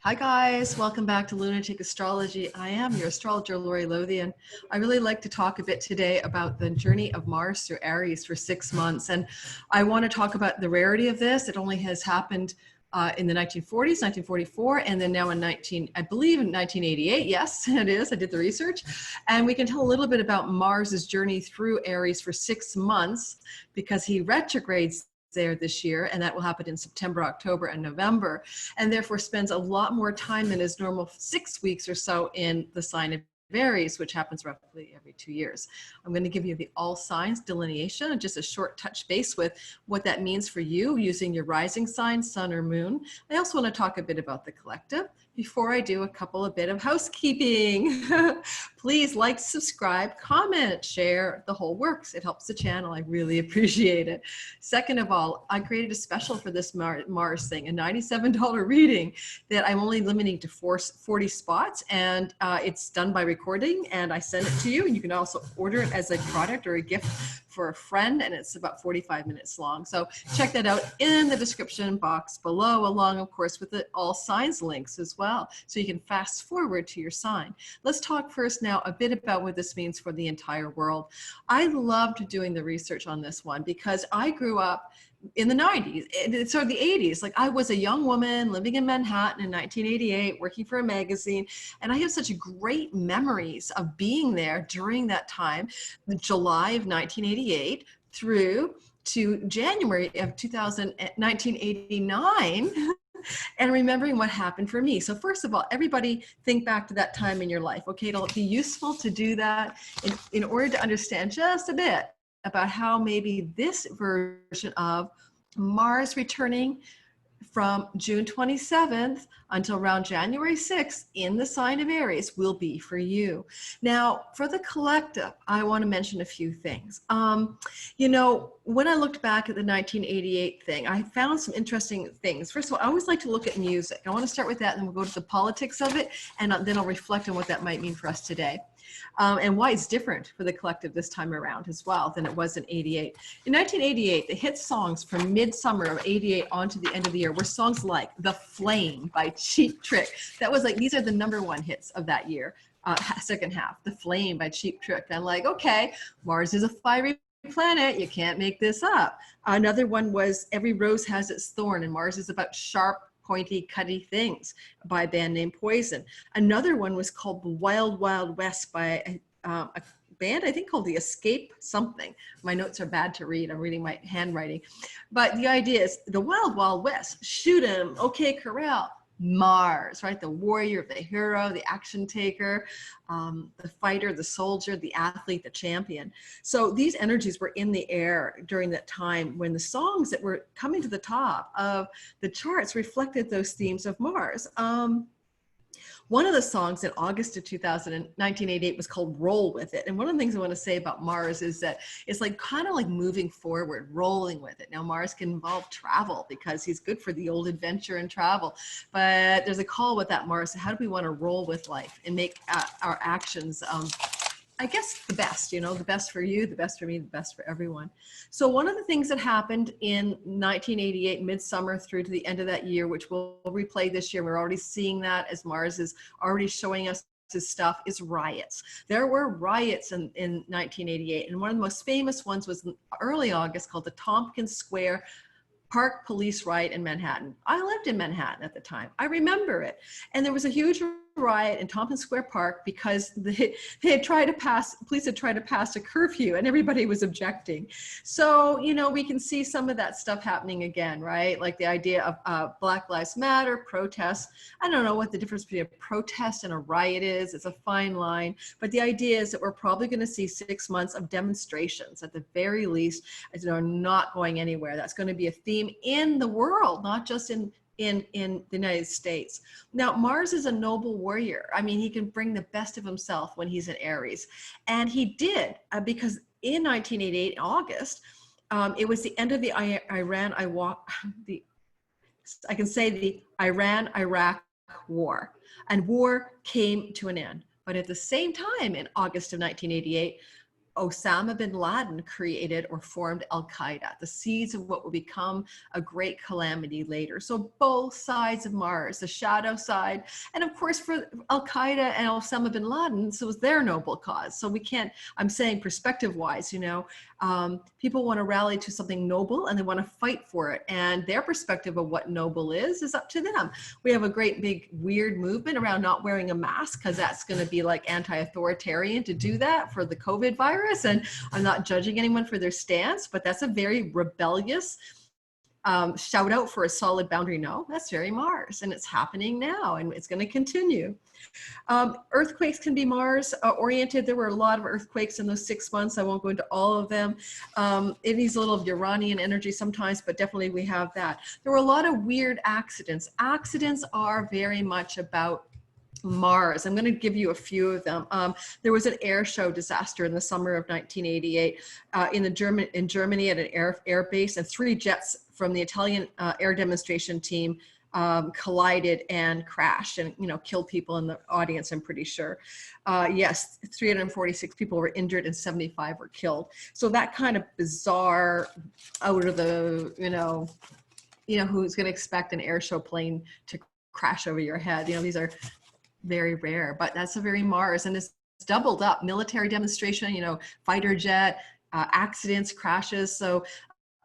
Hi guys, welcome back to Lunatic Astrology. I am your astrologer, Lori Lothian. I really like to talk a bit today about the journey of Mars through Aries for 6 months. And I want to talk about the rarity of this. It only has happened in the 1940s, 1944, and then now in I believe in 1988. Yes, it is. I did the research. And we can tell a little bit about Mars's journey through Aries for 6 months because he retrogrades there this year, and that will happen in September, October, and November, and therefore spends a lot more time than his normal 6 weeks or so in the sign of Aries, which happens roughly every 2 years. I'm going to give you the all signs delineation and just a short touch base with what that means for you using your rising sign, sun, or moon. I also want to talk a bit about the collective. Before I do, a bit of housekeeping. Please like, subscribe, comment, share, the whole works. It helps the channel. I really appreciate it. Second of all, I created a special for this Mars thing, a $97 reading that I'm only limiting to 40 spots, and it's done by recording, and I send it to you. And you can also order it as a product or a gift for a friend, and it's about 45 minutes long. So check that out in the description box below, along, of course, with the all signs links as well. So you can fast forward to your sign. Let's talk first now a bit about what this means for the entire world. I loved doing the research on this one because I grew up in the 90s, sort of the 80s. Like, I was a young woman living in Manhattan in 1988, working for a magazine. And I have such great memories of being there during that time, the July of 1988 through to January of 1989. And remembering what happened for me. So first of all, everybody think back to that time in your life. Okay, it'll be useful to do that in order to understand just a bit about how maybe this version of Mars returning from June 27th until around January 6th in the sign of Aries will be for you. Now, for the collective, I want to mention a few things. You know, when I looked back at the 1988 thing, I found some interesting things. First of all, I always like to look at music. I want to start with that, and then we'll go to the politics of it, and then I'll reflect on what that might mean for us today. And why it's different for the collective this time around as well than it was in 88. In 1988, the hit songs from midsummer of 88 on to the end of the year were songs like The Flame by Cheap Trick. That was like, these are the #1 hits of that year, second half. The Flame by Cheap Trick. I'm like, okay, Mars is a fiery planet. You can't make this up. Another one was Every Rose Has Its Thorn, and Mars is about sharp, pointy, cutty things by a band named Poison. Another one was called The Wild Wild West by a band, I think, called The Escape something. My notes are bad to read. I'm reading my handwriting. But the idea is the Wild Wild West, shoot 'em, OK Corral, Mars, right? The warrior, the hero, the action taker, the fighter, the soldier, the athlete, the champion. So these energies were in the air during that time when the songs that were coming to the top of the charts reflected those themes of Mars. One of the songs in August of 1988 was called Roll With It. And one of the things I want to say about Mars is that it's like kind of like moving forward, rolling with it. Now, Mars can involve travel because he's good for the old adventure and travel. But there's a call with that Mars. How do we want to roll with life and make our actions I guess the best, you know, the best for you, the best for me, the best for everyone. So one of the things that happened in 1988, midsummer through to the end of that year, which we'll replay this year, we're already seeing that as Mars is already showing us his stuff, is riots. There were riots in 1988. And one of the most famous ones was in early August called the Tompkins Square Park police riot in Manhattan. I lived in Manhattan at the time. I remember it. And there was a huge riot in Tompkins Square Park because they had tried to pass, police had tried to pass a curfew and everybody was objecting. So, you know, we can see some of that stuff happening again, right? Like the idea of Black Lives Matter, protests. I don't know what the difference between a protest and a riot is. It's a fine line. But the idea is that we're probably going to see 6 months of demonstrations at the very least. They're not going anywhere. That's going to be a theme in the world, not just in the United States. Now, Mars is a noble warrior. I mean, he can bring the best of himself when he's in Aries. And he did, because in 1988, August, it was the end of the Iran-Iraq war. And war came to an end. But at the same time, in August of 1988, Osama bin Laden created or formed Al-Qaeda, the seeds of what will become a great calamity later. So both sides of Mars, the shadow side, and of course for Al-Qaeda and Osama bin Laden, so it was their noble cause. So we can't, I'm saying perspective-wise, you know, people want to rally to something noble and they want to fight for it. And their perspective of what noble is up to them. We have a great big weird movement around not wearing a mask because that's going to be like anti-authoritarian to do that for the COVID virus. And I'm not judging anyone for their stance, but that's a very rebellious shout out for a solid boundary. No, that's very Mars, and it's happening now, and it's going to continue. Earthquakes can be Mars oriented. There were a lot of earthquakes in those 6 months. I won't go into all of them. It needs a little of Uranian energy sometimes, but definitely we have that. There were a lot of weird accidents. Accidents are very much about Mars. I'm going to give you a few of them. There was an air show disaster in the summer of 1988 in Germany at an air base, and 3 jets from the Italian air demonstration team collided and crashed and, you know, killed people in the audience, I'm pretty sure. Yes, 346 people were injured and 75 were killed. So that kind of bizarre, out of the, you know, who's going to expect an air show plane to crash over your head? You know, these are very rare, but that's a very Mars, and it's doubled up. Military demonstration, you know, fighter jet, accidents, crashes. So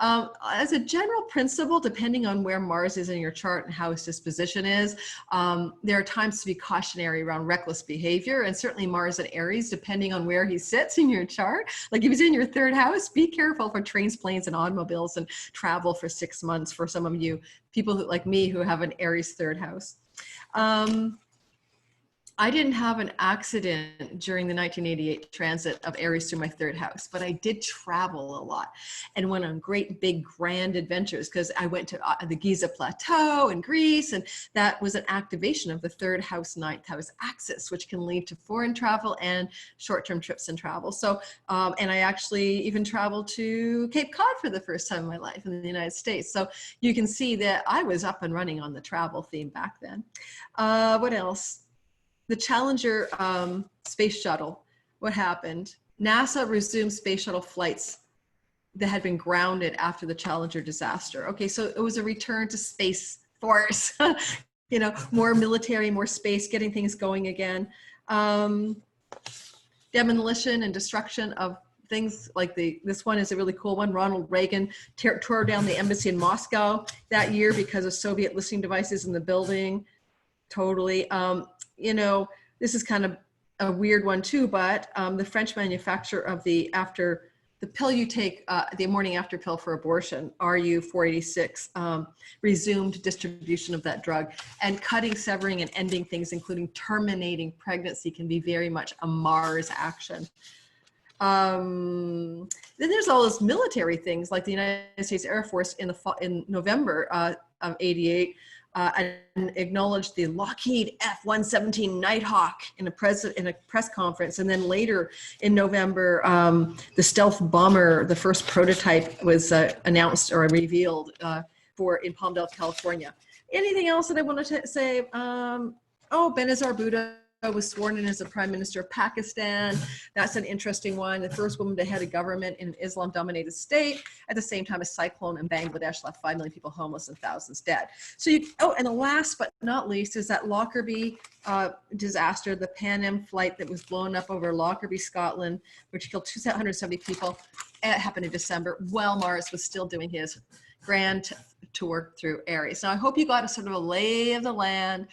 as a general principle, depending on where Mars is in your chart and how its disposition is, there are times to be cautionary around reckless behavior, and certainly Mars and Aries, depending on where he sits in your chart. Like if he's in your 3rd house, be careful for trains, planes, and automobiles and travel for 6 months for some of you people who, like me, who have an Aries 3rd house. I didn't have an accident during the 1988 transit of Aries through my 3rd house, but I did travel a lot and went on great big grand adventures because I went to the Giza Plateau in Greece, and that was an activation of the 3rd house, 9th house axis, which can lead to foreign travel and short-term trips and travel. So, and I actually even traveled to Cape Cod for the first time in my life in the United States. So you can see that I was up and running on the travel theme back then. What else? The Challenger space shuttle, what happened? NASA resumed space shuttle flights that had been grounded after the Challenger disaster. Okay, so it was a return to Space Force, you know, more military, more space, getting things going again. Demolition and destruction of things like this one is a really cool one. Ronald Reagan tore down the embassy in Moscow that year because of Soviet listening devices in the building. Totally. You know, this is kind of a weird one too, but the French manufacturer of the pill you take, the morning after pill for abortion, RU486, resumed distribution of that drug. And cutting, severing, and ending things, including terminating pregnancy, can be very much a Mars action. Then there's all those military things, like the United States Air Force in November of '88. And acknowledged the Lockheed F-117 Nighthawk in a press conference. And then later in November, the stealth bomber, the first prototype, was announced or revealed in Palmdale, California. Anything else that I wanted to say? Benazir Bhutto was sworn in as the Prime Minister of Pakistan. That's an interesting one. The first woman to head a government in an Islam-dominated state. At the same time, a cyclone in Bangladesh left 5 million people homeless and thousands dead. So and the last but not least is that Lockerbie disaster, the Pan Am flight that was blown up over Lockerbie, Scotland, which killed 270 people. It happened in December while Mars was still doing his grand tour through Aries. Now, I hope you got a sort of a lay of the land.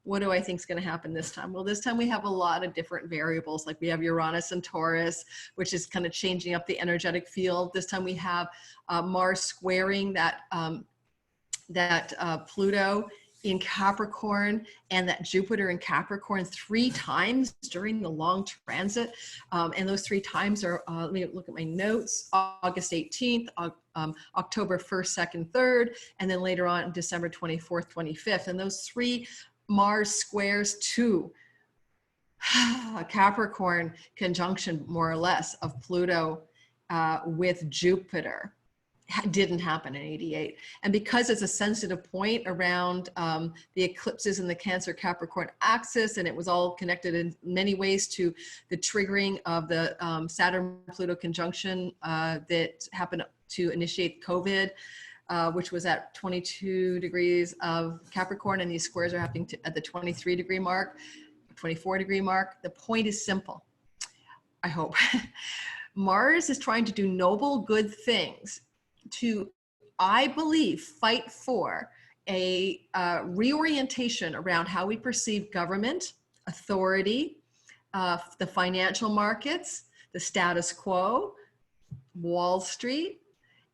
What do I think is going to happen this time? Well, this time we have a lot of different variables. Like we have Uranus and Taurus, which is kind of changing up the energetic field. This time we have Mars squaring that Pluto in Capricorn, and that Jupiter in Capricorn 3 times during the long transit. And those 3 times are, let me look at my notes, August 18th, October 1st, 2nd, 3rd, and then later on December 24th, 25th. And those 3 Mars squares to Capricorn conjunction, more or less, of Pluto with Jupiter didn't happen in 88. And because it's a sensitive point around the eclipses in the Cancer Capricorn axis, and it was all connected in many ways to the triggering of the Saturn-Pluto conjunction that happened to initiate COVID, which was at 22 degrees of Capricorn, and these squares are happening at the 23 degree mark, 24 degree mark. The point is simple, I hope. Mars is trying to do noble, good things to, I believe, fight for a reorientation around how we perceive government, authority, the financial markets, the status quo, Wall Street,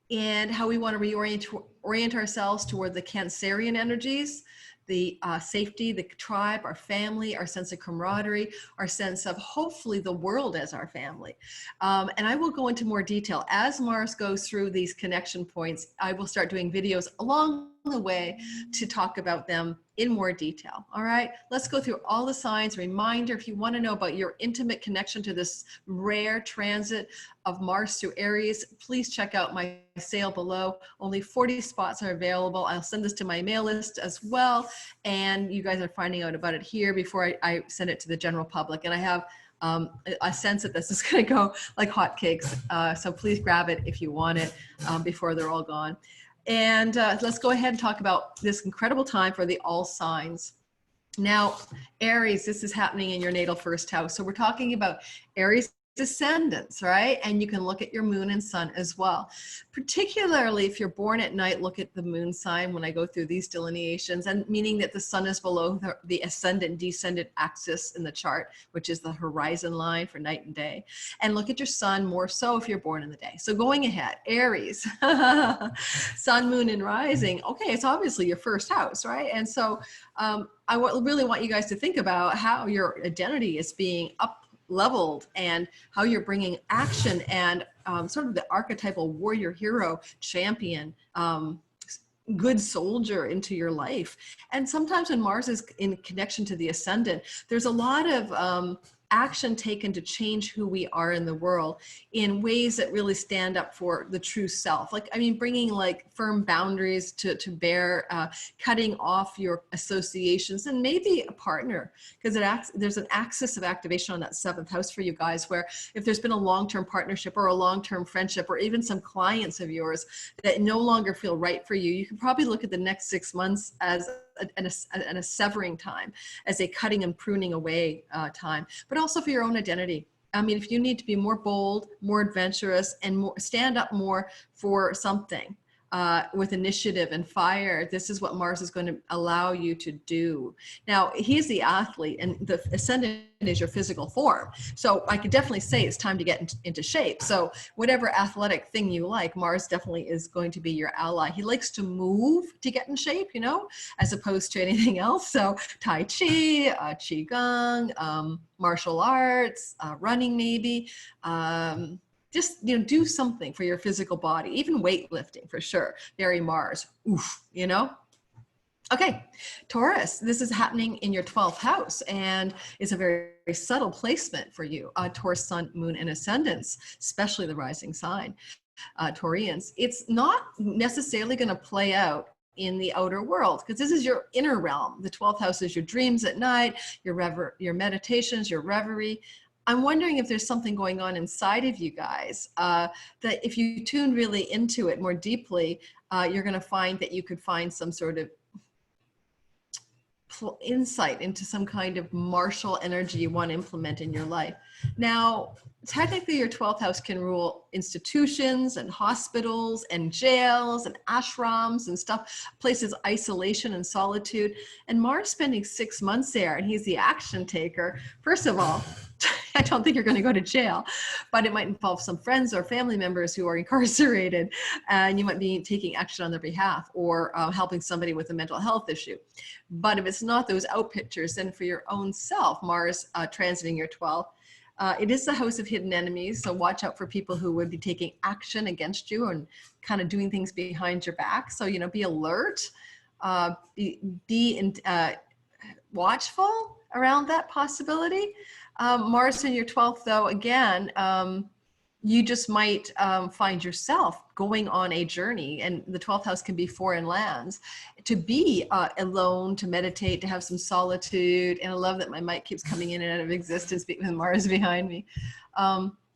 and how we want to orient ourselves toward the Cancerian energies, the safety, the tribe, our family, our sense of camaraderie, our sense of hopefully the world as our family. And I will go into more detail. As Mars goes through these connection points, I will start doing videos along the way to talk about them in more detail. All right, let's go through all the signs. Reminder, if you want to know about your intimate connection to this rare transit of Mars through Aries, please check out my sale below. Only 40 spots are available. I'll send this to my mail list as well. And you guys are finding out about it here before I send it to the general public. And I have a sense that this is going to go like hotcakes. So please grab it if you want it before they're all gone. And let's go ahead and talk about this incredible time for the all signs. Now, Aries, this is happening in your natal first house. So we're talking about Aries descendants, right? And you can look at your moon and sun as well. Particularly if you're born at night, look at the moon sign when I go through these delineations, and meaning that the sun is below the ascendant descendant axis in the chart, which is the horizon line for night and day. And look at your sun more so if you're born in the day. So going ahead, Aries, sun, moon, and rising. Okay, it's obviously your first house, right? And so I really want you guys to think about how your identity is being leveled and how you're bringing action and sort of the archetypal warrior, hero, champion, good soldier into your life. And sometimes when Mars is in connection to the ascendant, there's a lot of action taken to change who we are in the world in ways that really stand up for the true self. Like, I mean, bringing like firm boundaries to bear, cutting off your associations, and maybe a partner, because there's an axis of activation on that 7th house for you guys, where if there's been a long-term partnership or a long-term friendship, or even some clients of yours that no longer feel right for you, you can probably look at the next 6 months as a severing time, as a cutting and pruning away time, but also for your own identity. I mean, if you need to be more bold, more adventurous, and more stand up more for something with initiative and fire, this is what Mars is going to allow you to do. Now, he's the athlete, and the ascendant is your physical form. So I could definitely say it's time to get into shape. So whatever athletic thing you like, Mars definitely is going to be your ally. He likes to move to get in shape, you know, as opposed to anything else. So Tai Chi, Qigong, martial arts, running maybe, just, you know, do something for your physical body, even weightlifting for sure. Very Mars, oof, you know? Okay, Taurus, this is happening in your 12th house, and it's a very, very subtle placement for you. Taurus, sun, moon, and ascendants, especially the rising sign, Taurians. It's not necessarily going to play out in the outer world, because this is your inner realm. The 12th house is your dreams at night, your meditations, your reverie. I'm wondering if there's something going on inside of you guys that if you tune really into it more deeply, you're going to find that you could find some sort of insight into some kind of martial energy you want to implement in your life. Now, technically your 12th house can rule institutions and hospitals and jails and ashrams and stuff, places of isolation and solitude. And Mars spending 6 months there, and he's the action taker. First of all, I don't think you're going to go to jail, but it might involve some friends or family members who are incarcerated, and you might be taking action on their behalf, or helping somebody with a mental health issue. But if it's not those out pictures, then for your own self, Mars transiting your 12th, it is the house of hidden enemies. So watch out for people who would be taking action against you and kind of doing things behind your back. So, you know, be alert, be watchful around that possibility. Mars in your 12th, though, again, you just might find yourself going on a journey, and the 12th house can be foreign lands, to be alone, to meditate, to have some solitude. And I love that my mic keeps coming in and out of existence with Mars behind me.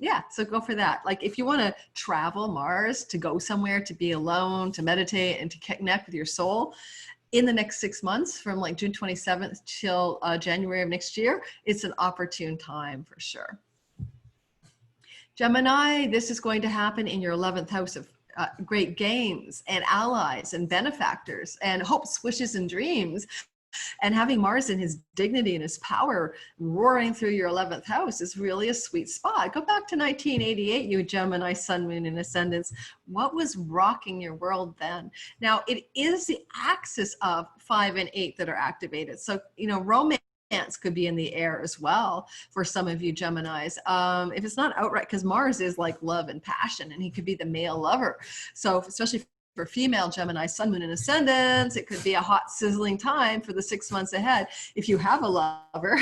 Yeah, so go for that. Like if you want to travel Mars, to go somewhere, to be alone, to meditate, and to connect with your soul in the next 6 months, from like June 27th till January of next year, it's an opportune time for sure. Gemini, this is going to happen in your 11th house of great gains and allies and benefactors and hopes, wishes, and dreams. And having Mars in his dignity and his power roaring through your 11th house is really a sweet spot. Go back to 1988, you Gemini, Sun, Moon, and Ascendants. What was rocking your world then? Now, it is the axis of 5 and 8 that are activated. So, you know, romance could be in the air as well for some of you Geminis. If it's not outright, because Mars is like love and passion, and he could be the male lover. So especially for female Gemini, Sun, Moon, and Ascendants, it could be a hot, sizzling time for the 6 months ahead. If you have a lover,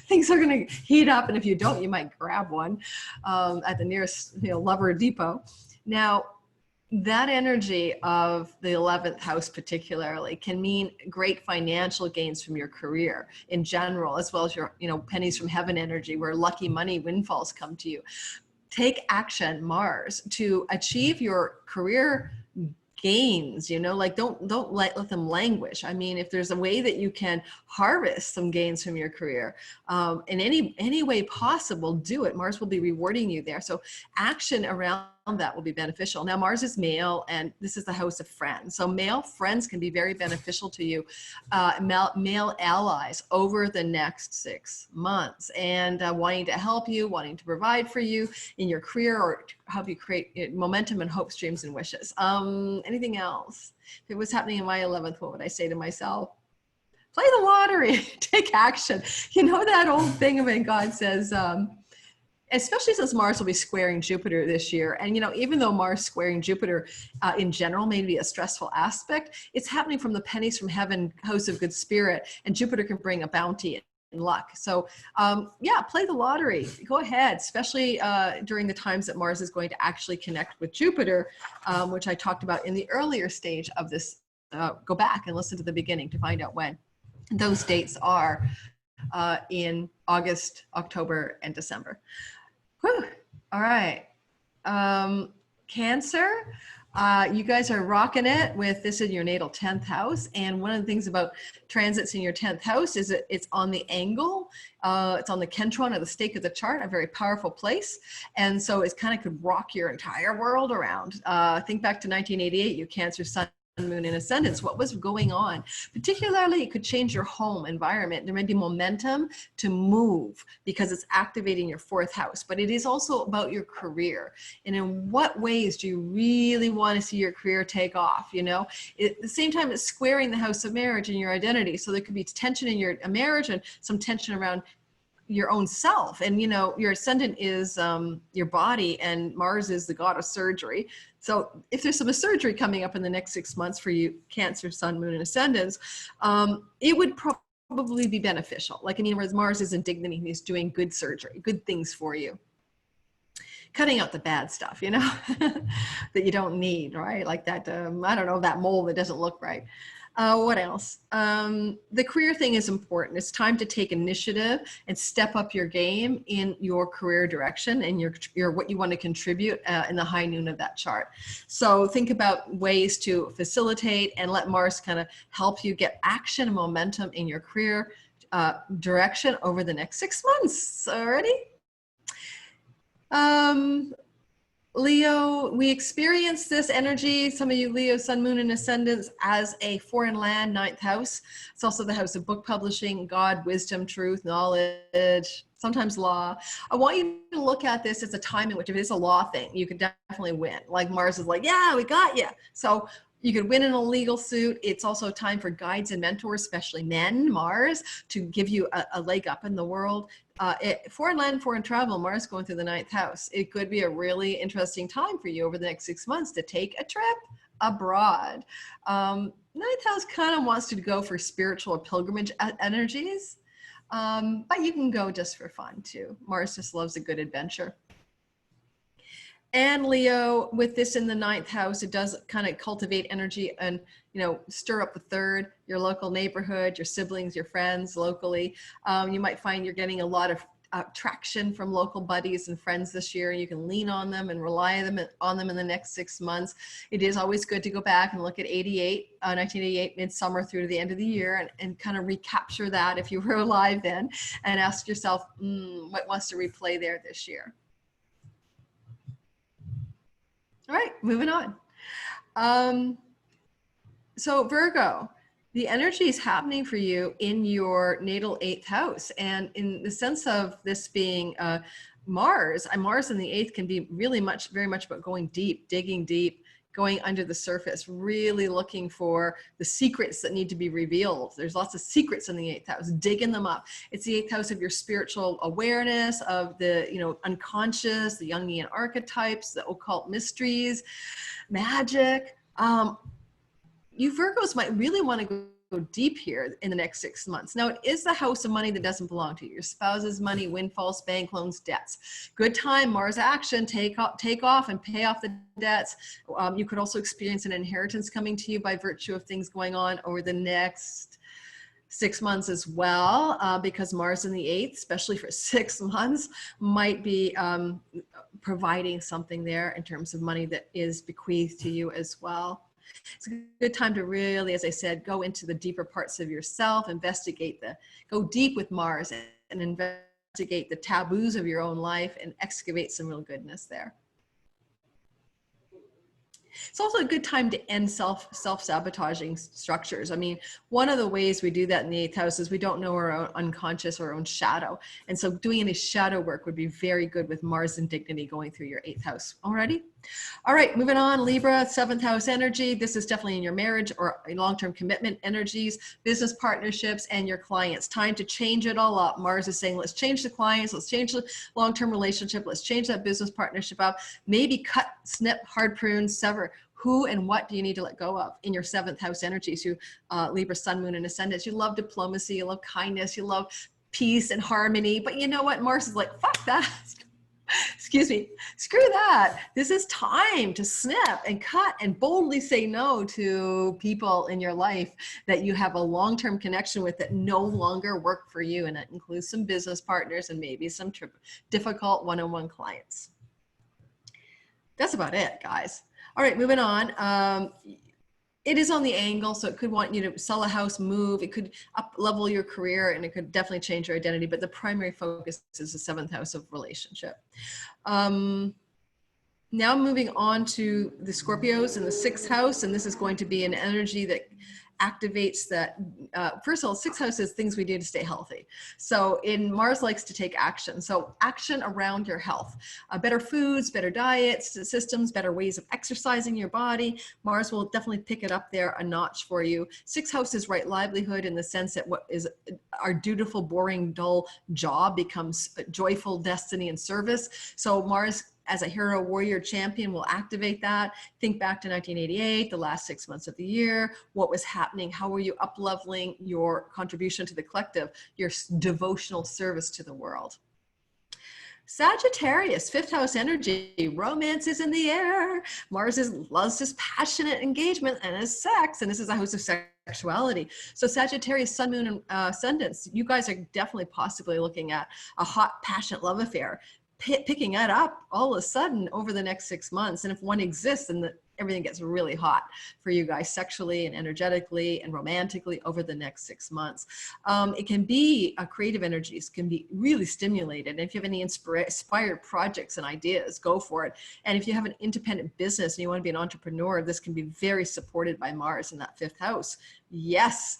things are going to heat up, and if you don't, you might grab one at the nearest lover depot. Now, that energy of the 11th house particularly can mean great financial gains from your career in general, as well as your, pennies from heaven energy, where lucky money windfalls come to you. Take action, Mars, to achieve your career gains, like don't let them languish. I mean, if there's a way that you can harvest some gains from your career in any way possible, do it. Mars will be rewarding you there. So action around that will be beneficial. Now, Mars is male, and this is the house of friends. So male friends can be very beneficial to you, male allies over the next 6 months, and wanting to help you, wanting to provide for you in your career, or help you create momentum and hopes, dreams, and wishes. Anything else? If it was happening in my 11th, what would I say to myself? Play the lottery, take action. You know that old thing when God says, especially since Mars will be squaring Jupiter this year. And, even though Mars squaring Jupiter in general may be a stressful aspect, it's happening from the pennies from heaven, house of good spirit, and Jupiter can bring a bounty and luck. So yeah, play the lottery. Go ahead, especially during the times that Mars is going to actually connect with Jupiter, which I talked about in the earlier stage of this. Go back and listen to the beginning to find out when. Those dates are in August, October, and December. Whew. All right. Cancer, you guys are rocking it with this in your natal 10th house. And one of the things about transits in your 10th house is that it's on the angle. It's on the Kentron, or the stake of the chart, a very powerful place. And so it kind of could rock your entire world around. Think back to 1988, you Cancer, Sun, Moon, and Ascendants. What was going on? Particularly, it could change your home environment. There may be momentum to move because it's activating your 4th house, but it is also about your career. And in what ways do you really want to see your career take off? At the same time, it's squaring the house of marriage and your identity. So there could be tension in your marriage and some tension around your own self. And your ascendant is your body, and Mars is the god of surgery. So if there's some surgery coming up in the next 6 months for you Cancer, Sun, Moon, and Ascendants, it would probably be beneficial. Like, in other words, Mars is in dignity, he's doing good surgery, good things for you, cutting out the bad stuff, that you don't need, right? Like that, I don't know, that mole that doesn't look right. What else? The career thing is important. It's time to take initiative and step up your game in your career direction and your what you want to contribute in the high noon of that chart. So think about ways to facilitate and let Mars kind of help you get action and momentum in your career direction over the next 6 months. Already? Leo, we experience this energy, some of you Leo, Sun, Moon, and Ascendants, as a foreign land, 9th house. It's also the house of book publishing, God, wisdom, truth, knowledge, sometimes law. I want you to look at this as a time in which, if it is a law thing, you could definitely win. Like Mars is like, yeah, we got you. So you could win in a legal suit. It's also time for guides and mentors, especially men, Mars, to give you a leg up in the world. Foreign land, foreign travel, Mars going through the 9th house. It could be a really interesting time for you over the next 6 months to take a trip abroad. 9th house kind of wants to go for spiritual or pilgrimage energies, but you can go just for fun too. Mars just loves a good adventure. And Leo, with this in the ninth house, it does kind of cultivate energy and, you know, stir up the third, your local neighborhood, your siblings, your friends locally. You might find you're getting a lot of traction from local buddies and friends this year, and you can lean on them and rely on them in the next 6 months. It is always good to go back and look at 1988 midsummer through to the end of the year, and kind of recapture that if you were alive then, and ask yourself, what wants to replay there this year? All right, moving on. So Virgo, the energy is happening for you in your natal 8th house. And in the sense of this being Mars in the 8th can be really very much about going deep, digging deep, going under the surface, really looking for the secrets that need to be revealed. There's lots of secrets in the 8th house, digging them up. It's the 8th house of your spiritual awareness, of the, you know, unconscious, the Jungian archetypes, the occult mysteries, magic. You Virgos might really want to go deep here in the next 6 months. Now, it is the house of money that doesn't belong to you. Your spouse's money, windfalls, bank loans, debts. Good time, Mars action, take off and pay off the debts. You could also experience an inheritance coming to you by virtue of things going on over the next 6 months as well, because Mars in the 8th, especially for 6 months, might be providing something there in terms of money that is bequeathed to you as well. It's a good time to really, as I said, go into the deeper parts of yourself, go deep with Mars and investigate the taboos of your own life and excavate some real goodness there. It's also a good time to end self-sabotaging structures. I mean, one of the ways we do that in the 8th house is we don't know our own unconscious, our own shadow. And so doing any shadow work would be very good with Mars and dignity going through your 8th house. Alrighty? All right, moving on, Libra, 7th house energy. This is definitely in your marriage or long-term commitment energies, business partnerships, and your clients. Time to change it all up. Mars is saying, let's change the clients, let's change the long-term relationship, let's change that business partnership up, maybe cut, snip, hard prune, sever. Who and what do you need to let go of in your 7th house energies? You Libra, sun, moon, and ascendants. You love diplomacy, you love kindness, you love peace and harmony. But you know what? Mars is like, fuck that. Excuse me, screw that. This is time to snip and cut and boldly say no to people in your life that you have a long-term connection with that no longer work for you. And that includes some business partners and maybe some difficult one-on-one clients. That's about it, guys. All right, moving on. It is on the angle, so it could want you to sell a house, move. It could up level your career, and it could definitely change your identity. But the primary focus is the 7th house of relationship. Now moving on to the Scorpios in the 6th house, and this is going to be an energy that activates that. First of all, 6th house is things we do to stay healthy. So Mars likes to take action. So action around your health, better foods, better diets, systems, better ways of exercising your body. Mars will definitely pick it up there a notch for you. 6th house is right livelihood in the sense that what is our dutiful, boring, dull job becomes joyful destiny and service. So Mars, as a hero, warrior, champion, will activate that. Think back to 1988, the last 6 months of the year, what was happening, how were you up-leveling your contribution to the collective, your devotional service to the world. Sagittarius, 5th house energy, romance is in the air. Mars loves his passionate engagement and his sex, and this is a house of sexuality. So Sagittarius, sun, moon, and ascendants, you guys are definitely possibly looking at a hot, passionate love affair, picking that up all of a sudden over the next 6 months. And if one exists, then everything gets really hot for you guys sexually and energetically and romantically over the next 6 months. It can be creative energies, can be really stimulated. And if you have any inspired projects and ideas, go for it. And if you have an independent business and you want to be an entrepreneur, this can be very supported by Mars in that 5th house. Yes.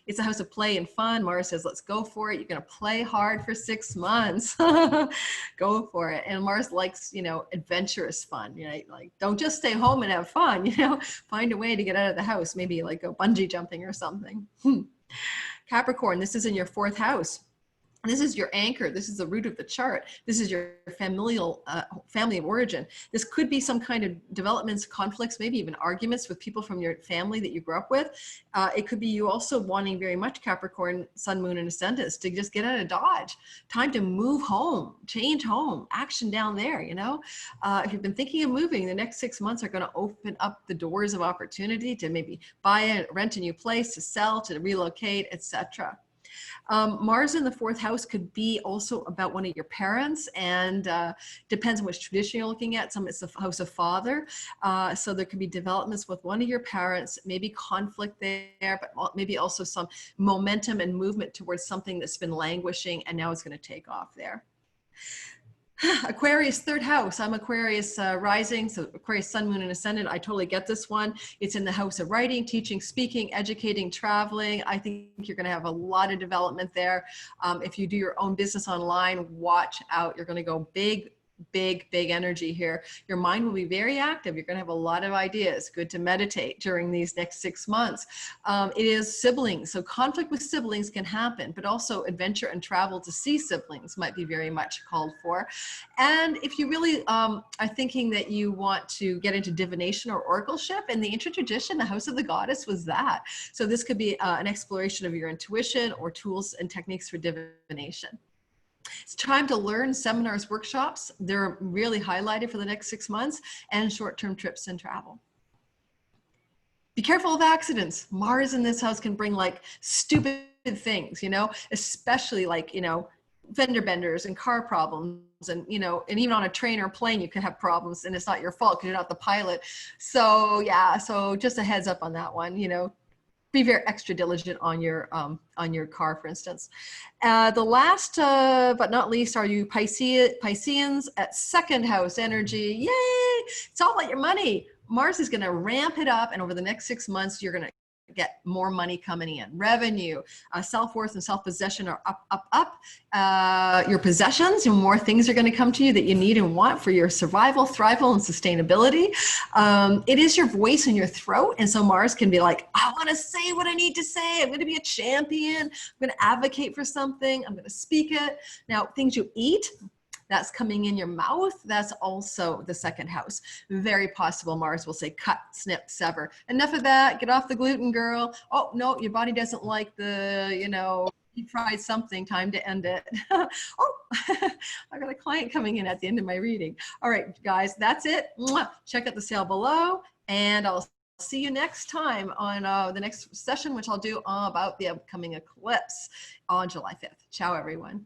It's a house of play and fun. Mars says, let's go for it. You're going to play hard for 6 months. Go for it. And Mars likes, you know, adventurous fun. You know, like, don't just stay home and have fun, you know, find a way to get out of the house, maybe like go bungee jumping or something. Capricorn, this is in your 4th house. This is your anchor. This is the root of the chart. This is your familial family of origin. This could be some kind of developments, conflicts, maybe even arguments with people from your family that you grew up with. It could be you also wanting very much Capricorn, Sun, Moon, and Ascendant to just get out of Dodge. Time to move home, change home, action down there, you know? If you've been thinking of moving, the next 6 months are going to open up the doors of opportunity to maybe buy and rent a new place, to sell, to relocate, etc. Mars in the fourth house could be also about one of your parents, and depends on which tradition you're looking at. Some it's the house of father. So there could be developments with one of your parents, maybe conflict there, but maybe also some momentum and movement towards something that's been languishing and now it's going to take off there. Aquarius, third house. I'm Aquarius rising, so Aquarius, Sun, Moon, and Ascendant. I totally get this one. It's in the house of writing, teaching, speaking, educating, traveling. I think you're going to have a lot of development there. If you do your own business online, watch out. You're going to go big energy here. Your mind will be very active. You're going to have a lot of ideas. Good to meditate during these next 6 months. It is siblings. So conflict with siblings can happen, but also adventure and travel to see siblings might be very much called for. And if you really are thinking that you want to get into divination or oracleship, in the ancient tradition, the house of the goddess was that. So this could be an exploration of your intuition or tools and techniques for divination. It's time to learn seminars, workshops. They're really highlighted for the next 6 months, and short-term trips and travel. Be careful of accidents. Mars in this house can bring like stupid things, you know, especially like, you know, fender benders and car problems, and, you know, and even on a train or plane, you could have problems and it's not your fault because you're not the pilot. So yeah, so just a heads up on that one, you know. Be very extra diligent on your car, for instance. The last but not least are you Pisceans at second house energy. Yay! It's all about your money. Mars is going to ramp it up, and over the next 6 months, you're going to get more money coming in. Revenue, self-worth, and self-possession are up. Your possessions, and more things are going to come to you that you need and want for your survival, thrival, and sustainability. It is your voice in your throat, and so Mars can be like, I want to say what I need to say. I'm going to be a champion. I'm going to advocate for something. I'm going to speak it. Now, things you eat, that's coming in your mouth. That's also the second house. Very possible Mars will say cut, snip, sever. Enough of that. Get off the gluten, girl. Oh, no, your body doesn't like the, you know, you tried something. Time to end it. Oh, I got a client coming in at the end of my reading. All right, guys, that's it. Check out the sale below, and I'll see you next time on the next session, which I'll do about the upcoming eclipse on July 5th. Ciao, everyone.